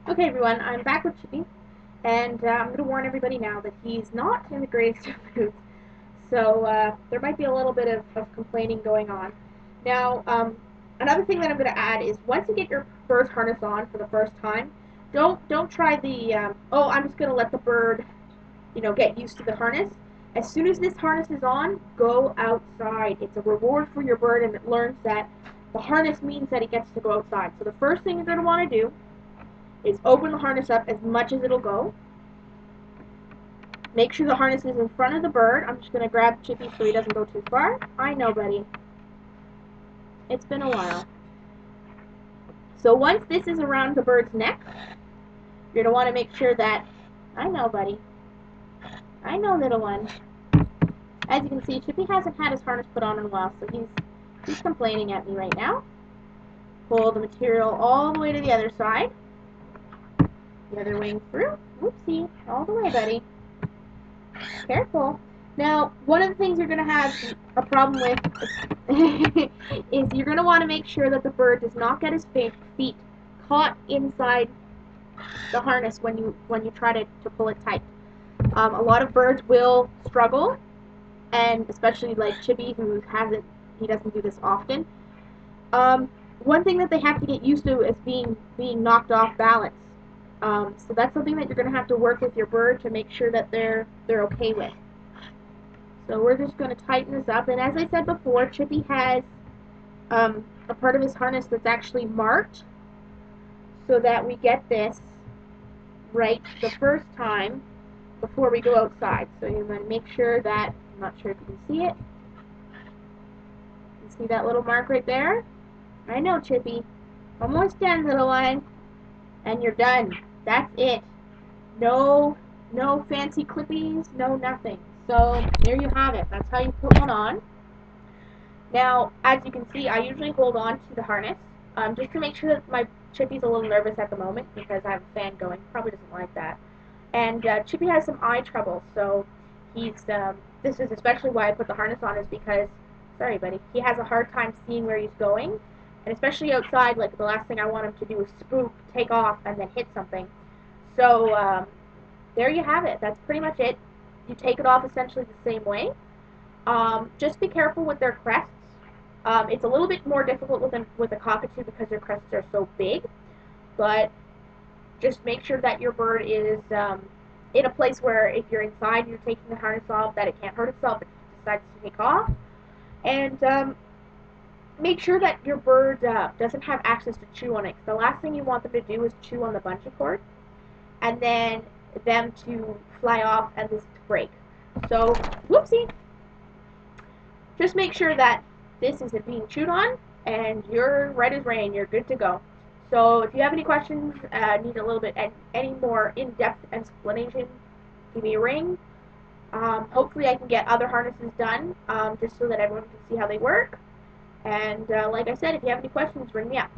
Okay, everyone, I'm back with Chippy, and I'm going to warn everybody now that he's not in the greatest of moods. So there might be a little bit of complaining going on. Now, another thing that I'm going to add is once you get your bird's harness on for the first time, don't try the oh, I'm just going to let the bird get used to the harness. As soon as this harness is on, go outside. It's a reward for your bird, and it learns that the harness means that it gets to go outside. So the first thing you're going to want to do is open the harness up as much as it'll go. Make sure the harness is in front of the bird. I'm just going to grab Chippy so he doesn't go too far. I know, buddy. It's been a while. So once this is around the bird's neck, you're going to want to make sure that... I know, buddy. I know, little one. As you can see, Chippy hasn't had his harness put on in a while, so he's complaining at me right now. Pull the material all the way to the other side. The other wing through. Whoopsie. All the way, buddy. Careful. Now, one of the things you're going to have a problem with is you're going to want to make sure that the bird does not get his feet caught inside the harness when you try to pull it tight. A lot of birds will struggle, and especially like Chippy, he doesn't do this often. One thing that they have to get used to is being knocked off balance. So that's something that you're going to have to work with your bird to make sure that they're okay with. So we're just going to tighten this up. And as I said before, Chippy has a part of his harness that's actually marked so that we get this right the first time before we go outside. So you're going to make sure that, I'm not sure if you can see it. You see that little mark right there? I know, Chippy. Almost done, little one. And you're done. That's it. No fancy clippies, no nothing. So there you have it. That's how you put one on. Now, as you can see, I usually hold on to the harness just to make sure that my Chippy's a little nervous at the moment because I have a fan going. Probably doesn't like that. And Chippy has some eye trouble, so this is especially why I put the harness on is because, sorry buddy, he has a hard time seeing where he's going. And especially outside, like the last thing I want him to do is spook, take off, and then hit something. So there you have it. That's pretty much it. You take it off essentially the same way. Just be careful with their crests. It's a little bit more difficult with a cockatoo because their crests are so big, but just make sure that your bird is in a place where if you're inside and you're taking the harness off, that it can't hurt itself if it decides to take off. And make sure that your bird doesn't have access to chew on it. The last thing you want them to do is chew on the bungee cord, and then them to fly off and this to break. So, whoopsie. Just make sure that this isn't being chewed on, and you're right as rain. You're good to go. So if you have any questions, need a little bit any more in-depth explanation, give me a ring. Hopefully I can get other harnesses done just so that everyone can see how they work. And like I said, if you have any questions, ring me up.